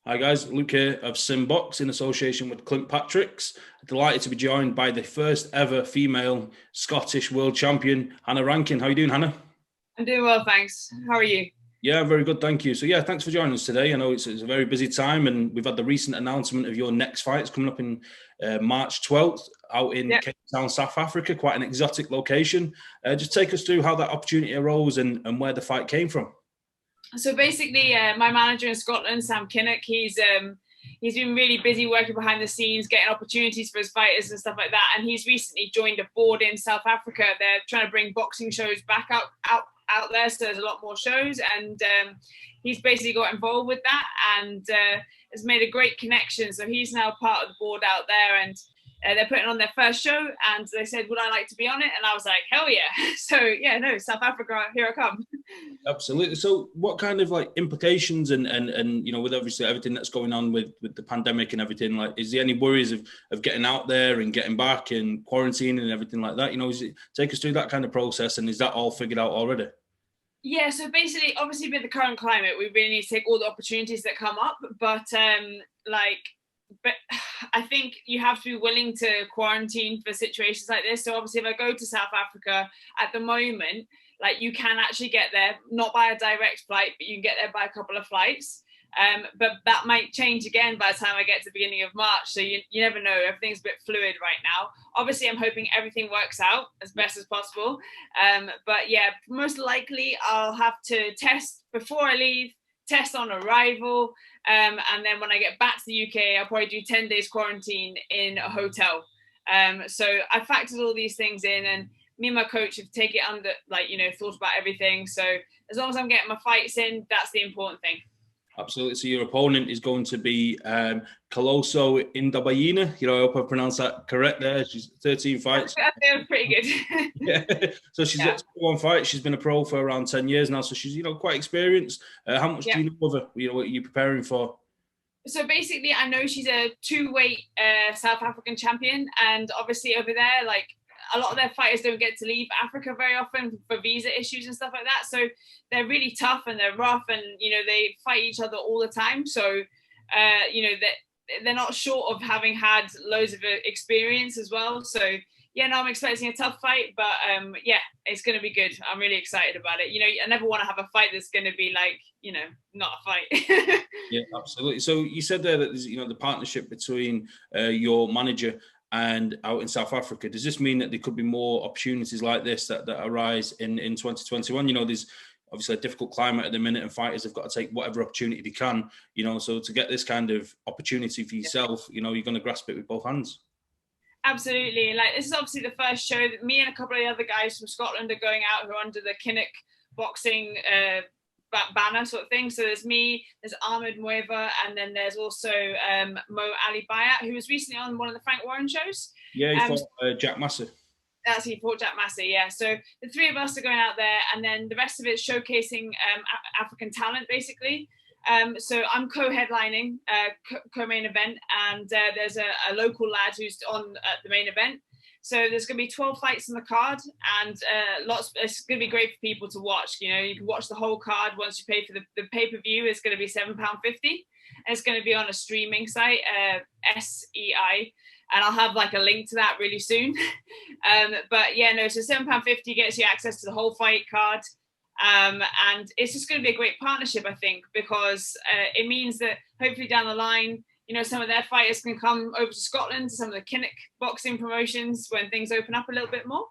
Hi guys, Luke here of SimBoxx in association with Clint Patrick's. Delighted to be joined by the first ever female Scottish world champion, Hannah Rankin. How are you doing, Hannah? I'm doing well, thanks. How are you? Yeah, very good, thank you. So yeah, thanks for joining us today. I know it's a very busy time and we've had the recent announcement of your next fight. It's coming up in March 12th out in Yeah. Capetown, South Africa, quite an exotic location. Just take us through how that opportunity arose and where the fight came from. So basically, my manager in Scotland, Sam Kinnock, he's been really busy working behind the scenes, getting opportunities for his fighters and stuff like that. And he's recently joined a board in South Africa. They're trying to bring boxing shows back out there, so there's a lot more shows. And he's basically got involved with that and has made a great connection. So he's now part of the board out there, and they're putting on their first show. And they said, "Would I like to be on it?" And I was like, "Hell yeah!" So yeah, no, South Africa, here I come. Absolutely. So what kind of like implications and with obviously everything that's going on with the pandemic and everything, like is there any worries of getting out there and getting back and quarantine and everything like that? Take us through that kind of process, and is that all figured out already? Yeah, so basically, obviously, with the current climate, we really need to take all the opportunities that come up. But I think you have to be willing to quarantine for situations like this. So obviously, if I go to South Africa at the moment, like you can actually get there not by a direct flight, but you can get there by a couple of flights. But that might change again by the time I get to the beginning of March. So you never know. Everything's a bit fluid right now. Obviously, I'm hoping everything works out as best as possible. But yeah, most likely I'll have to test before I leave, test on arrival. And then when I get back to the UK, I'll probably do 10 days quarantine in a hotel. So I factored all these things in, and me and my coach have taken it under, thought about everything. So as long as I'm getting my fights in, that's the important thing. Absolutely. So your opponent is going to be Coloso Indabayina. I hope I pronounced that correct there. She's 13 fights. I think that's pretty good. Yeah. So she's got 1 fight. She's been a pro for around 10 years now. So she's, quite experienced. How much do you know of her? What are you preparing for? So basically, I know she's a two-weight South African champion. And obviously over there, like, a lot of their fighters don't get to leave Africa very often for visa issues and stuff like that. So they're really tough and they're rough, and they fight each other all the time. So they're not short of having had loads of experience as well. So yeah, no, I'm expecting a tough fight, but yeah, it's going to be good. I'm really excited about it. I never want to have a fight that's going to be like, not a fight. Yeah, absolutely. So you said there that there's, the partnership between your manager and out in South Africa. Does this mean that there could be more opportunities like this that arise in 2021? There's obviously a difficult climate at the minute, and fighters have got to take whatever opportunity they can. So to get this kind of opportunity for yourself, you're going to grasp it with both hands. Absolutely. Like, this is obviously the first show that me and a couple of the other guys from Scotland are going out, who are under the Kinnock boxing banner sort of thing. So there's me, there's Ahmed Mueva, and then there's also Mo Ali Bayat, who was recently on one of the Frank Warren shows. Yeah, he fought Jack Massey. That's he fought Jack Massey, yeah. So the three of us are going out there, and then the rest of it's showcasing African talent, basically. So I'm co-headlining, co-main event, and there's a local lad who's on the main event. So there's going to be 12 fights in the card, and it's going to be great for people to watch. You can watch the whole card once you pay for the pay-per-view. It's going to be £7.50. It's going to be on a streaming site, SEI, and I'll have like a link to that really soon. But yeah, no, so £7.50 gets you access to the whole fight card. And it's just going to be a great partnership, I think, because it means that hopefully down the line, some of their fighters can come over to Scotland to some of the Kinnock boxing promotions when things open up a little bit more.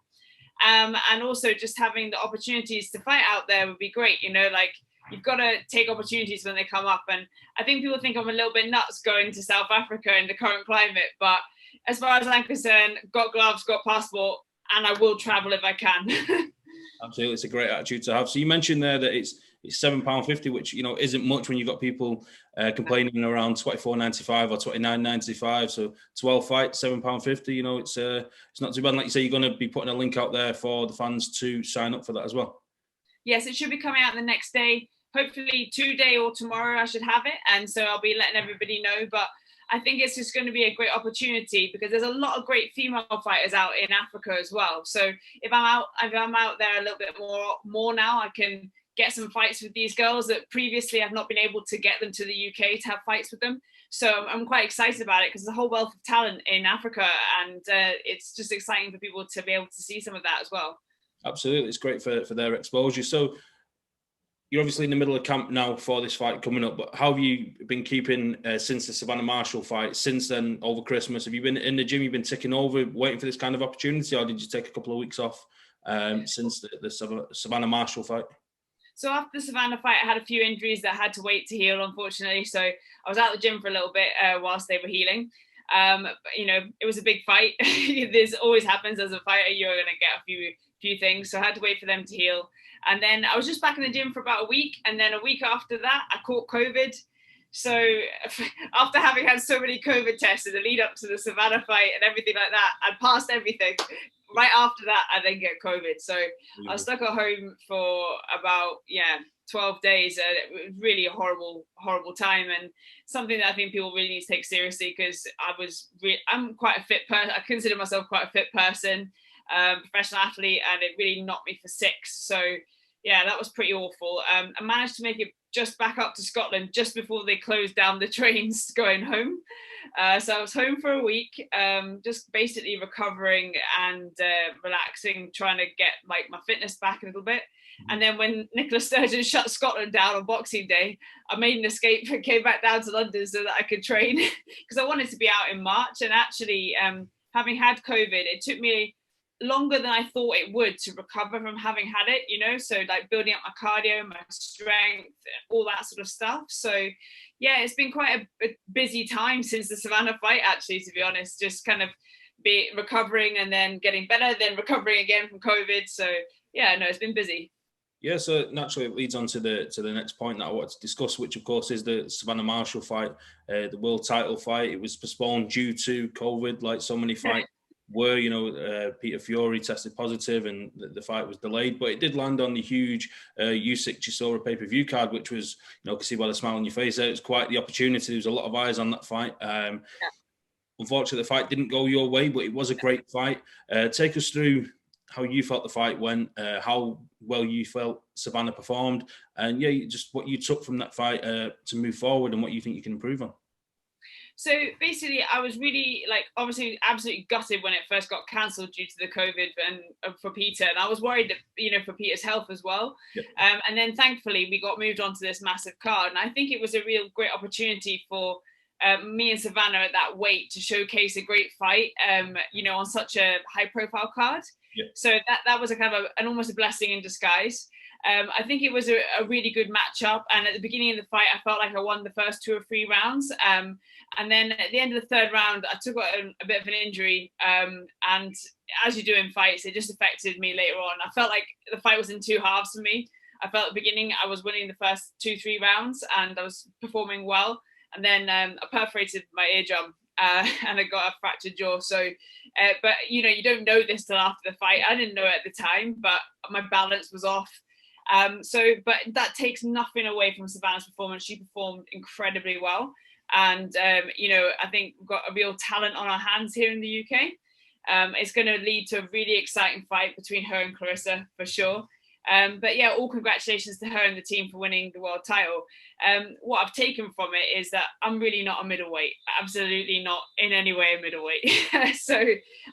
And also just having the opportunities to fight out there would be great. Like, you've got to take opportunities when they come up. And I think people think I'm a little bit nuts going to South Africa in the current climate. But as far as I'm concerned, got gloves, got passport, and I will travel if I can. Absolutely, it's a great attitude to have. So you mentioned there that it's £7.50, which isn't much when you've got people complaining around £24.95 or £29.95. So 12 fights, £7.50. It's not too bad. Like you say, you're going to be putting a link out there for the fans to sign up for that as well. Yes, it should be coming out the next day. Hopefully today or tomorrow I should have it, and so I'll be letting everybody know. But I think it's just going to be a great opportunity because there's a lot of great female fighters out in Africa as well. So if I'm out there a little bit more now, I can get some fights with these girls that previously I've not been able to get them to the UK to have fights with them. So I'm quite excited about it because there's a whole wealth of talent in Africa, and it's just exciting for people to be able to see some of that as well. Absolutely, it's great for their exposure. So you're obviously in the middle of camp now for this fight coming up, but how have you been keeping since the Savannah Marshall fight, since then, over Christmas? Have you been in the gym, you've been ticking over, waiting for this kind of opportunity, or did you take a couple of weeks off since the Savannah Marshall fight? So after the Savannah fight, I had a few injuries that I had to wait to heal, unfortunately. So I was out the gym for a little bit whilst they were healing. You know, it was a big fight. This always happens as a fighter. You're going to get a few things. So I had to wait for them to heal. And then I was just back in the gym for about a week. And then a week after that, I caught COVID. So after having had so many COVID tests in the lead up to the Savannah fight and everything like that, I passed everything. Right after that, I then get COVID. So I was stuck at home for about, 12 days. And it was really a horrible time, and something that I think people really need to take seriously, because I'm quite a fit person. I consider myself quite a fit person, professional athlete, and it really knocked me for 6. So yeah, that was pretty awful. I managed to make it just back up to Scotland just before they closed down the trains going home. So I was home for a week, just basically recovering and relaxing, trying to get like my fitness back a little bit. And then when Nicola Sturgeon shut Scotland down on Boxing Day, I made an escape and came back down to London so that I could train, because I wanted to be out in March. And actually, having had COVID, it took me longer than I thought it would to recover from having had it, you know, so like building up my cardio, my strength, all that sort of stuff. So yeah, it's been quite a busy time since the Savannah fight, actually, to be honest, just kind of recovering and then getting better, then recovering again from COVID. So yeah, no, it's been busy. Yeah, so naturally it leads on to the next point that I wanted to discuss, which of course is the Savannah Marshall fight, the world title fight. It was postponed due to COVID, like so many fights were. You know, Peter Fury tested positive and the fight was delayed, but it did land on the huge Usyk Chisora pay-per-view card, which was, you know, I could see by the smile on your face there, it was quite the opportunity. There was a lot of eyes on that fight. Unfortunately, the fight didn't go your way, but it was a great fight. Take us through how you felt the fight went, how well you felt Savannah performed, and yeah, just what you took from that fight to move forward and what you think you can improve on. So basically, I was really, like, obviously absolutely gutted when it first got cancelled due to the COVID and for Peter. And I was worried, you know, for Peter's health as well. Yep. And then thankfully we got moved on to this massive card. And I think it was a real great opportunity for me and Savannah at that weight to showcase a great fight, you know, on such a high profile card. Yep. So that was a kind of an almost a blessing in disguise. I think it was a really good matchup. And at the beginning of the fight, I felt like I won the first 2 or 3 rounds. And then at the end of the 3rd round, I took a bit of an injury. And as you do in fights, it just affected me later on. I felt like the fight was in 2 halves for me. I felt at the beginning I was winning the first 2-3 rounds and I was performing well. And then I perforated my eardrum and I got a fractured jaw. So, but you know, you don't know this till after the fight. I didn't know it at the time, but my balance was off. But that takes nothing away from Savannah's performance. She performed incredibly well. And, you know, I think we've got a real talent on our hands here in the UK. It's going to lead to a really exciting fight between her and Clarissa for sure. But yeah, all congratulations to her and the team for winning the world title. What I've taken from it is that I'm really not a middleweight, absolutely not in any way a middleweight. So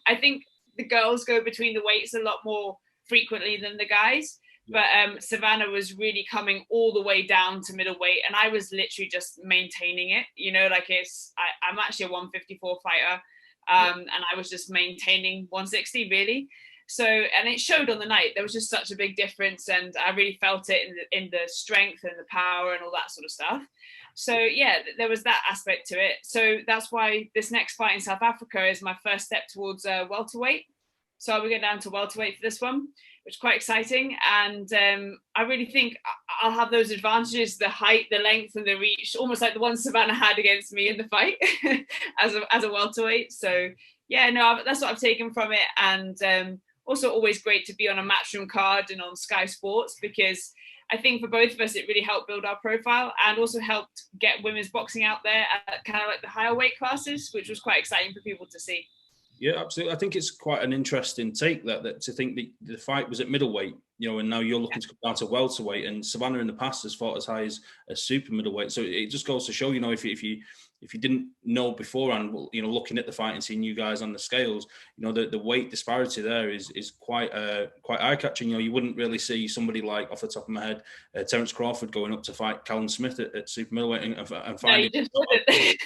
I think the girls go between the weights a lot more frequently than the guys. But Savannah was really coming all the way down to middleweight, and I was literally just maintaining it. You know, like I'm actually a 154 fighter, and I was just maintaining 160 really. So, and it showed on the night. There was just such a big difference, and I really felt it in the strength and the power and all that sort of stuff. So yeah, there was that aspect to it. So that's why this next fight in South Africa is my first step towards welterweight. So I'll be going down to welterweight for this one, which is quite exciting. And I really think I'll have those advantages, the height, the length and the reach, almost like the one Savannah had against me in the fight as a welterweight. So yeah, no, that's what I've taken from it. And also always great to be on a Matchroom card and on Sky Sports, because I think for both of us, it really helped build our profile and also helped get women's boxing out there at kind of like the higher weight classes, which was quite exciting for people to see. Yeah, absolutely. I think it's quite an interesting take that to think that the fight was at middleweight, and now you're looking to come down to welterweight, and Savannah in the past has fought as high as a super middleweight. So it just goes to show, if you didn't know beforehand, looking at the fight and seeing you guys on the scales, the weight disparity there is quite eye catching. You wouldn't really see somebody like, off the top of my head, Terence Crawford going up to fight Callum Smith at super middleweight and finding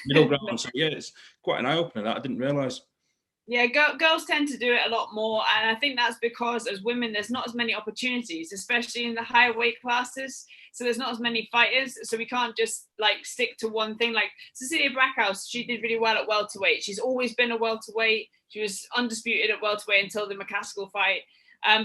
middle ground. So yeah, it's quite an eye opener that I didn't realise. Yeah, girls tend to do it a lot more, and I think that's because as women, there's not as many opportunities, especially in the higher weight classes. So there's not as many fighters, so we can't just like stick to one thing. Like Cecilia Brackhouse, she did really well at welterweight. She's always been a welterweight. She was undisputed at welterweight until the McCaskill fight.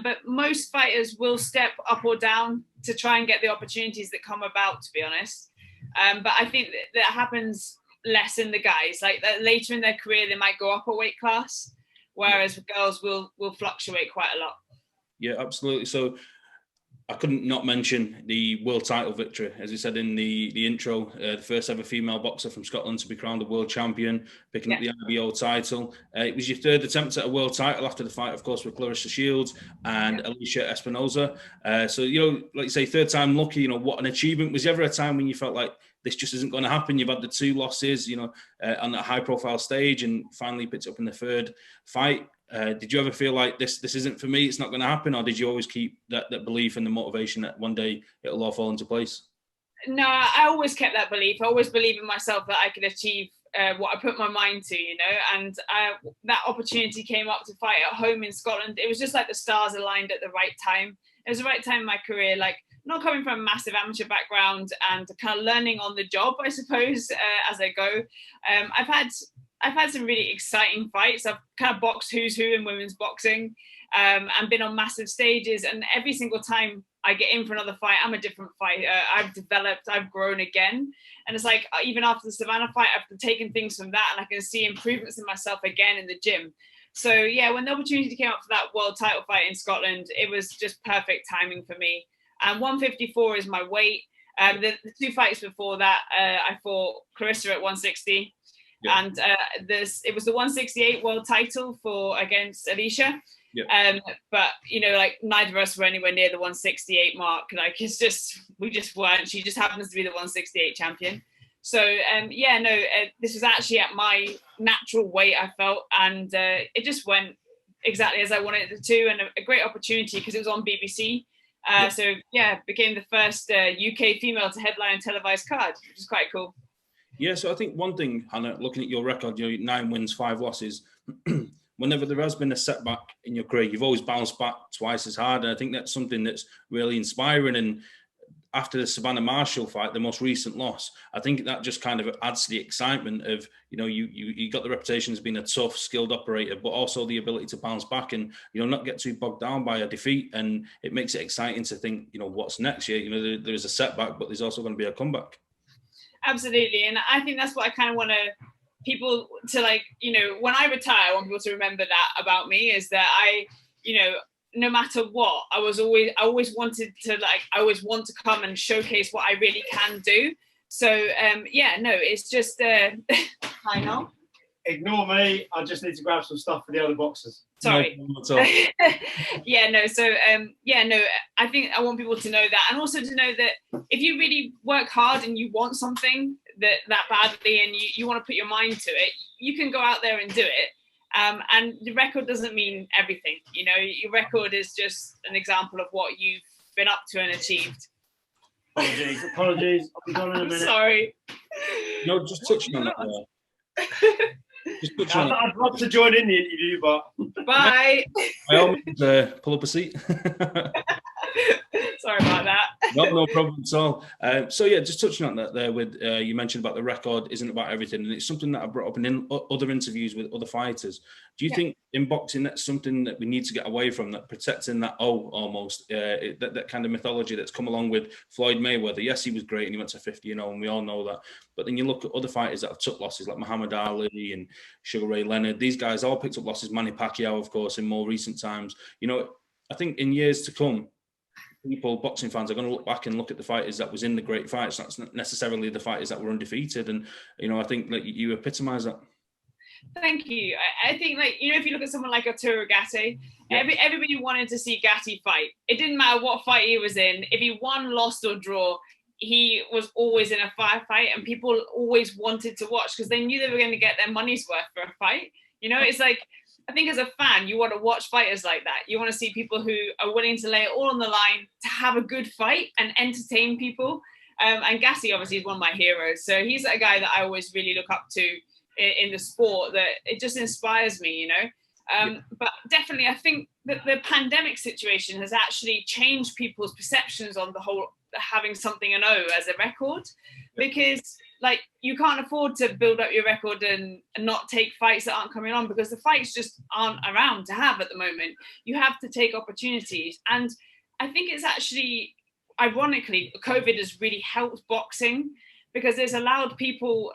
But most fighters will step up or down to try and get the opportunities that come about, to be honest. But I think that happens less in the guys. Like later in their career, they might go up a weight class, whereas girls will fluctuate quite a lot. Yeah, absolutely. So I couldn't not mention the world title victory, as we said in the intro, the first ever female boxer from Scotland to be crowned a world champion, picking up the IBO title. It was your third attempt at a world title after the fight, of course, with Clarissa Shields and Alicia Espinosa. So, like you say, third time lucky, what an achievement. Was there ever a time when you felt like this just isn't going to happen? You've had the two losses, on that high profile stage, and finally picked up in the third fight. Did you ever feel like this isn't for me, it's not going to happen, or did you always keep that belief and the motivation that one day it'll all fall into place? No, I always kept that belief. I always believed in myself that I could achieve what I put my mind to, and that opportunity came up to fight at home in Scotland. It was just like the stars aligned at the right time. It was the right time in my career, like not coming from a massive amateur background and kind of learning on the job, I suppose, as I go. I've had some really exciting fights. I've kind of boxed who's who in women's boxing, and been on massive stages. And every single time I get in for another fight, I'm a different fighter. I've developed, I've grown again. And it's like, even after the Savannah fight, I've taken things from that and I can see improvements in myself again in the gym. So yeah, when the opportunity came up for that world title fight in Scotland, it was just perfect timing for me. And 154 is my weight. The two fights before that, I fought Clarissa at 160. Yeah. And it was the 168 world title against Alicia. Yeah. But like neither of us were anywhere near the 168 mark. Like we just weren't. She just happens to be the 168 champion. So this was actually at my natural weight, I felt, and it just went exactly as I wanted it to, and a great opportunity because it was on BBC. So became the first UK female to headline a televised card, which is quite cool. Yeah, so I think one thing, Hannah, looking at your record, 9 wins, 5 losses, whenever there has been a setback in your career, you've always bounced back twice as hard. And I think that's something that's really inspiring. And after the Savannah Marshall fight, the most recent loss, I think that just kind of adds to the excitement of, you got the reputation as being a tough, skilled operator, but also the ability to bounce back and, not get too bogged down by a defeat. And it makes it exciting to think, what's next year. There's a setback, but there's also going to be a comeback. Absolutely. And I think that's what I kind of want people to when I retire, I want people to remember that about me, is that I, no matter what, I always wanted to I always want to come and showcase what I really can do. So, it's just, I know. Ignore me. I just need to grab some stuff for the other boxers. Sorry. No, I think I want people to know that, and also to know that if you really work hard and you want something that badly, and you want to put your mind to it, you can go out there and do it. And the record doesn't mean everything. Your record is just an example of what you've been up to and achieved. Apologies. I'll be gone in a minute. Sorry. No, just touching on that. I'd love to join in the interview, but bye. I always pull up a seat. Sorry about that. No problem at all. Just touching on that there with you mentioned about the record isn't about everything, and it's something that I brought up in other interviews with other fighters. Do you think in boxing that's something that we need to get away from, that protecting that almost that kind of mythology that's come along with Floyd Mayweather? Yes, he was great and he went to 50, and we all know that. But then you look at other fighters that have took losses like Muhammad Ali and Sugar Ray Leonard. These guys all picked up losses. Manny Pacquiao, of course, in more recent times. I think in years to come, boxing fans are going to look back and look at the fighters that was in the great fights. That's not necessarily the fighters that were undefeated. And, I think that you epitomise that. Thank you. I think, like, you know, if you look at someone like Arturo Gatti, everybody wanted to see Gatti fight. It didn't matter what fight he was in. If he won, lost, or draw, he was always in a firefight, and people always wanted to watch because they knew they were going to get their money's worth for a fight. You know, it's like, I think as a fan, you want to watch fighters like that. You want to see people who are willing to lay it all on the line to have a good fight and entertain people. And Gatti obviously is one of my heroes. So he's a guy that I always really look up to in the sport, that it just inspires me, you know. But definitely, I think that the pandemic situation has actually changed people's perceptions on the whole having something an O as a record, because like you can't afford to build up your record and not take fights that aren't coming on, because the fights just aren't around to have at the moment. You have to take opportunities, and I think it's actually, ironically, COVID has really helped boxing, because it's allowed people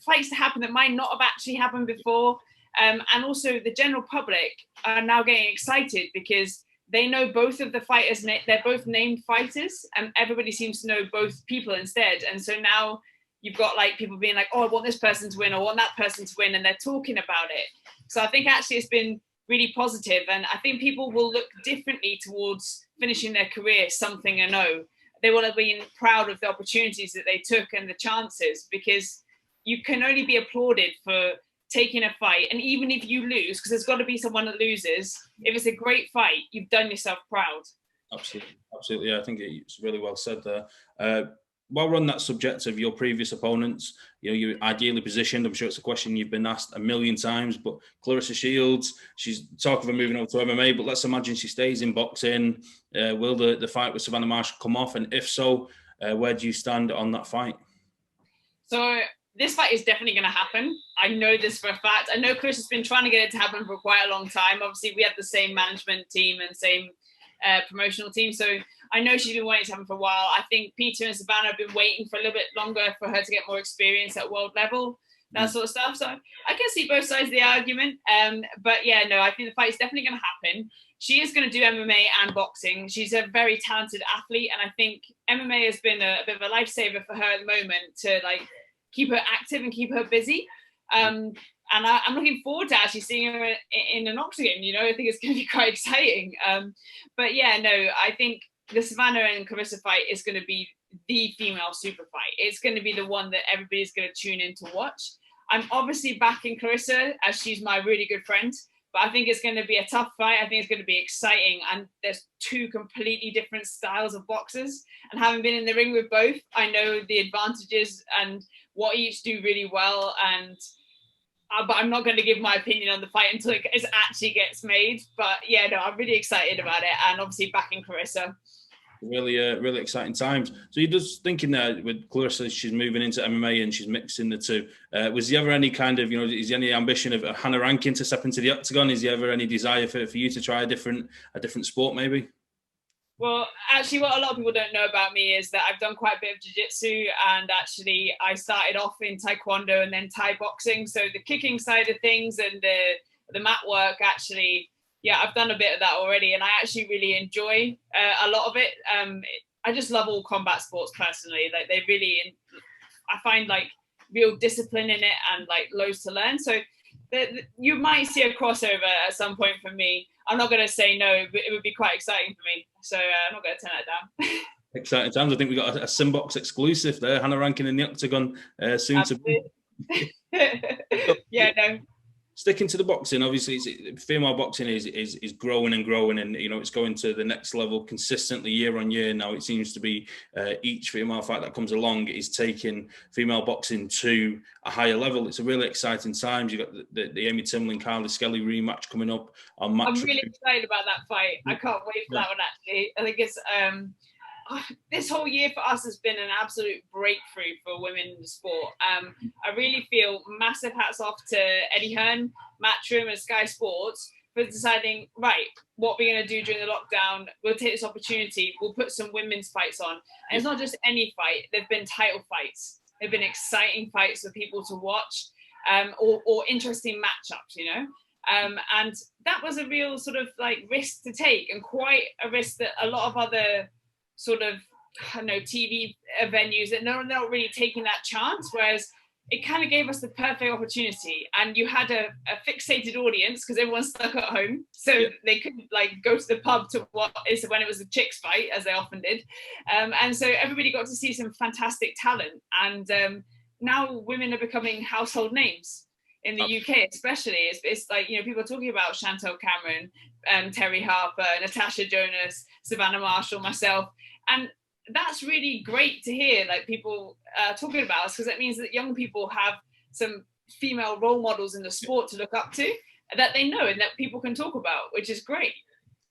fights to happen that might not have actually happened before. And also the general public are now getting excited because they know both of the fighters, they're both named fighters, and everybody seems to know both people instead. And so now you've got like people being like, oh, I want this person to win, I want that person to win, and they're talking about it. So I think actually it's been really positive, and I think people will look differently towards finishing their career something a no. They will have been proud of the opportunities that they took and the chances, because you can only be applauded for taking a fight. And even if you lose, because there's got to be someone that loses, if it's a great fight, you've done yourself proud. Absolutely. Yeah, I think it's really well said there. While we're on that subject of your previous opponents, you know, you're ideally positioned. I'm sure it's a question you've been asked a million times, but Clarissa Shields, she's talking of moving over to MMA, but let's imagine she stays in boxing. Will the fight with Savannah Marshall come off? And if so, where do you stand on that fight? So this fight is definitely going to happen. I know this for a fact. I know Clarissa's been trying to get it to happen for quite a long time. Obviously, we have the same management team and same promotional team. So I know she's been waiting to happen for a while. I think Peter and Savannah have been waiting for a little bit longer for her to get more experience at world level, that sort of stuff. So I can see both sides of the argument. But yeah, no, I think the fight is definitely going to happen. She is going to do MMA and boxing. She's a very talented athlete. And I think MMA has been a bit of a lifesaver for her at the moment to like keep her active and keep her busy. And I'm looking forward to actually seeing her in an octagon. You know, I think it's going to be quite exciting. But yeah, no, I think the Savannah and Clarissa fight is going to be the female super fight. It's going to be the one that everybody's going to tune in to watch. I'm obviously backing Clarissa as she's my really good friend, but I think it's going to be a tough fight. I think it's going to be exciting. And there's two completely different styles of boxers. And having been in the ring with both, I know the advantages and what each do really well. And but I'm not going to give my opinion on the fight until it actually gets made. But yeah, no, I'm really excited about it, and obviously backing Clarissa. Really exciting times. So you're just thinking there with Clarissa, she's moving into MMA and she's mixing the two. Was there ever any kind of, you know, is there any ambition of Hannah Rankin to step into the octagon? Is there ever any desire for you to try a different sport maybe? Well, actually, what a lot of people don't know about me is that I've done quite a bit of jiu-jitsu, and actually I started off in taekwondo and then Thai boxing. So the kicking side of things and the mat work, actually, yeah, I've done a bit of that already, and I actually really enjoy a lot of it. I just love all combat sports personally. Like I find like real discipline in it and like loads to learn. So you might see a crossover at some point for me. I'm not going to say no, but it would be quite exciting for me. So I'm not going to turn that down. Exciting times. I think we got a SimBoxx exclusive there. Hannah Rankin in the octagon soon Absolutely. To be. Yeah, no. Sticking to the boxing, obviously, female boxing is growing and growing, and you know it's going to the next level consistently year on year. Now it seems to be each female fight that comes along is taking female boxing to a higher level. It's a really exciting time. You got the Amy Timlin, Carly Skelly rematch coming up on Match. I'm really excited about that fight. I can't wait for that one. Actually, I think it's this whole year for us has been an absolute breakthrough for women in the sport. I really feel massive hats off to Eddie Hearn, Matchroom and Sky Sports for deciding, right, what we're going to do during the lockdown. We'll take this opportunity. We'll put some women's fights on. And it's not just any fight. They've been title fights. They've been exciting fights for people to watch, or interesting matchups, you know. And that was a real sort of like risk to take, and quite a risk that a lot of other sort of, I don't know, TV venues that they're not really taking that chance. Whereas it kind of gave us the perfect opportunity, and you had a fixated audience because everyone's stuck at home, so they couldn't like go to the pub to what is when it was a chicks fight, as they often did, and so everybody got to see some fantastic talent, and now women are becoming household names in the UK, especially. It's like, you know, people are talking about Chantel Cameron, Terry Harper, Natasha Jonas, Savannah Marshall, myself, and that's really great to hear, like people talking about us, because that means that young people have some female role models in the sport to look up to that they know and that people can talk about, which is great.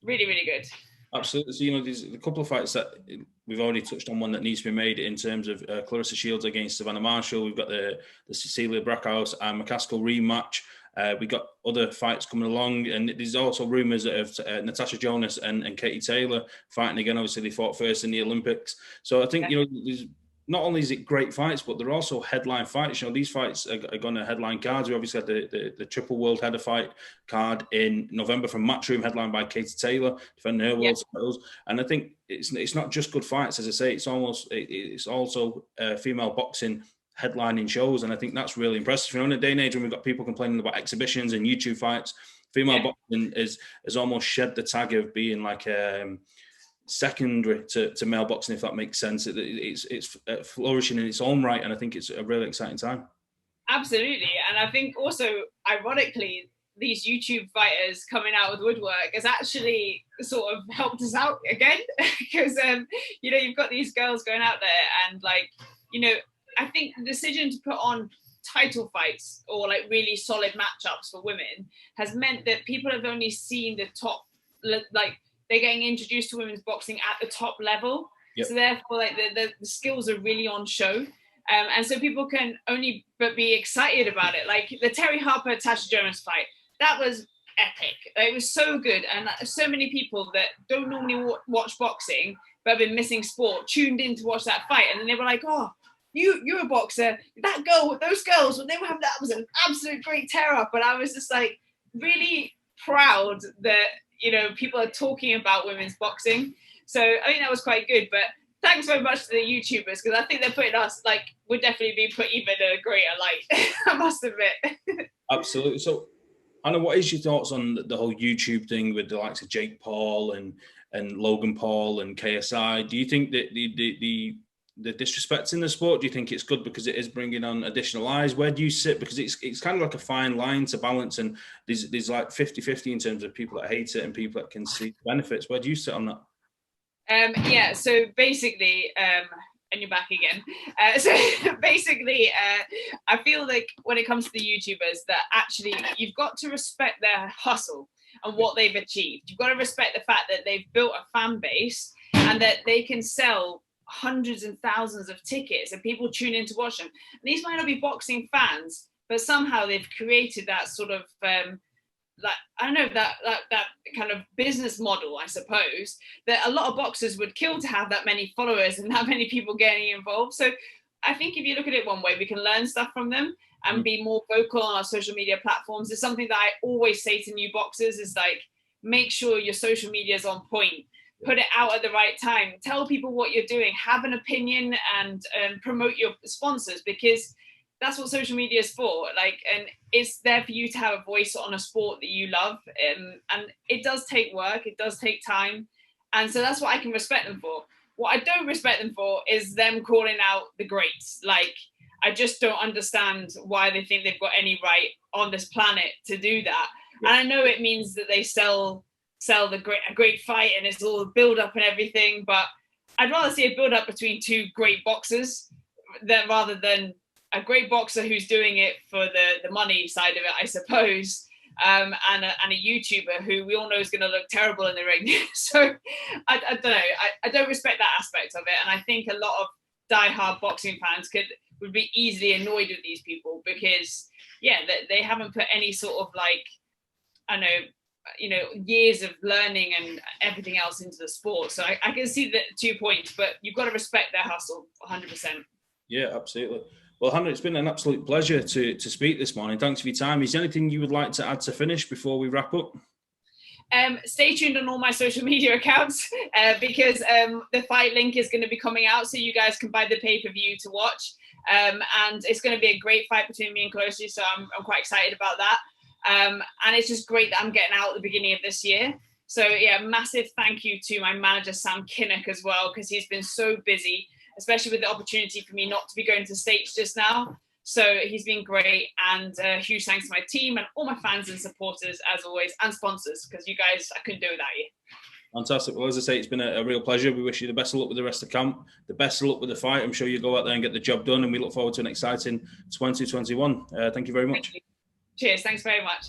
Really, really good. Absolutely. So, you know, there's a couple of fights that we've already touched on, one that needs to be made in terms of Clarissa Shields against Savannah Marshall. We've got the Cecilia Brackhouse and McCaskill rematch. We got other fights coming along, and there's also rumours of Natasha Jonas and Katie Taylor fighting again. Obviously, they fought first in the Olympics. So I think, you know, there's, not only is it great fights, but they're also headline fights. You know, these fights are going to headline cards. We obviously had the triple world header fight card in November from Matchroom, headlined by Katie Taylor, defending her world titles. And I think it's not just good fights, as I say. It's also female boxing headlining shows, and I think that's really impressive. You know, in a day and age when we've got people complaining about exhibitions and YouTube fights, female boxing has almost shed the tag of being like secondary to male boxing, if that makes sense. It's flourishing in its own right, and I think it's a really exciting time. Absolutely, and I think also, ironically, these YouTube fighters coming out with woodwork has actually sort of helped us out again, because you know, you've got these girls going out there, and like, you know, I think the decision to put on title fights or like really solid matchups for women has meant that people have only seen the top, like they're getting introduced to women's boxing at the top level. So therefore, like the skills are really on show. And so people can only but be excited about it. Like the Terry Harper Natasha Jonas fight, that was epic. It was so good, and so many people that don't normally watch boxing but have been missing sport tuned in to watch that fight, and then they were like, "Oh, you're a boxer. That girl, those girls, when they were having that was an absolute great tear up." And I was just like really proud that, you know, people are talking about women's boxing. So I think that was quite good. But thanks very much to the YouTubers, because I think they're putting us, like, we'd definitely be put even in a greater light. I must admit. Absolutely. So, Hannah, what is your thoughts on the whole YouTube thing with the likes of Jake Paul and Logan Paul and KSI? Do you think that the disrespect in the sport, do you think it's good because it is bringing on additional eyes? Where do you sit? Because it's kind of like a fine line to balance, and there's like 50-50 in terms of people that hate it and people that can see benefits. Where do you sit on that? Yeah, so basically, and you're back again. So basically, I feel like when it comes to the YouTubers, that actually you've got to respect their hustle and what they've achieved. You've got to respect the fact that they've built a fan base and that they can sell hundreds and thousands of tickets and people tune in to watch them. And these might not be boxing fans, but somehow they've created that sort of like, I don't know, that kind of business model, I suppose, that a lot of boxers would kill to have that many followers and that many people getting involved. So I think if you look at it one way, we can learn stuff from them and be more vocal on our social media platforms. It's something that I always say to new boxers is like, make sure your social media is on point. Put it out at the right time. Tell people what you're doing. Have an opinion and promote your sponsors, because that's what social media is for. Like, and it's there for you to have a voice on a sport that you love. And it does take work. It does take time. And so that's what I can respect them for. What I don't respect them for is them calling out the greats. Like, I just don't understand why they think they've got any right on this planet to do that. And I know it means that they sell a great fight and it's all build up and everything, but I'd rather see a build up between two great boxers rather than a great boxer who's doing it for the money side of it, I suppose, and a YouTuber who we all know is going to look terrible in the ring. So I don't know. I don't respect that aspect of it, and I think a lot of diehard boxing fans would be easily annoyed with these people because they haven't put any sort of, like, I know, years of learning and everything else into the sport. So I can see the 2 points, but you've got to respect their hustle 100%. Yeah, absolutely. Well, Hannah, it's been an absolute pleasure to speak this morning. Thanks for your time. Is there anything you would like to add to finish before we wrap up? Stay tuned on all my social media accounts because the fight link is going to be coming out, so you guys can buy the pay-per-view to watch. And it's going to be a great fight between me and Clarissa, so I'm quite excited about that. And it's just great that I'm getting out at the beginning of this year. So yeah, massive thank you to my manager, Sam Kinnock, as well, because he's been so busy, especially with the opportunity for me not to be going to the States just now. So he's been great, and huge thanks to my team and all my fans and supporters, as always, and sponsors, because you guys, I couldn't do it without you. Fantastic. Well, as I say, it's been a real pleasure. We wish you the best of luck with the rest of camp, the best of luck with the fight. I'm sure you go out there and get the job done, and we look forward to an exciting 2021. Thank you very much. Cheers. Thanks very much.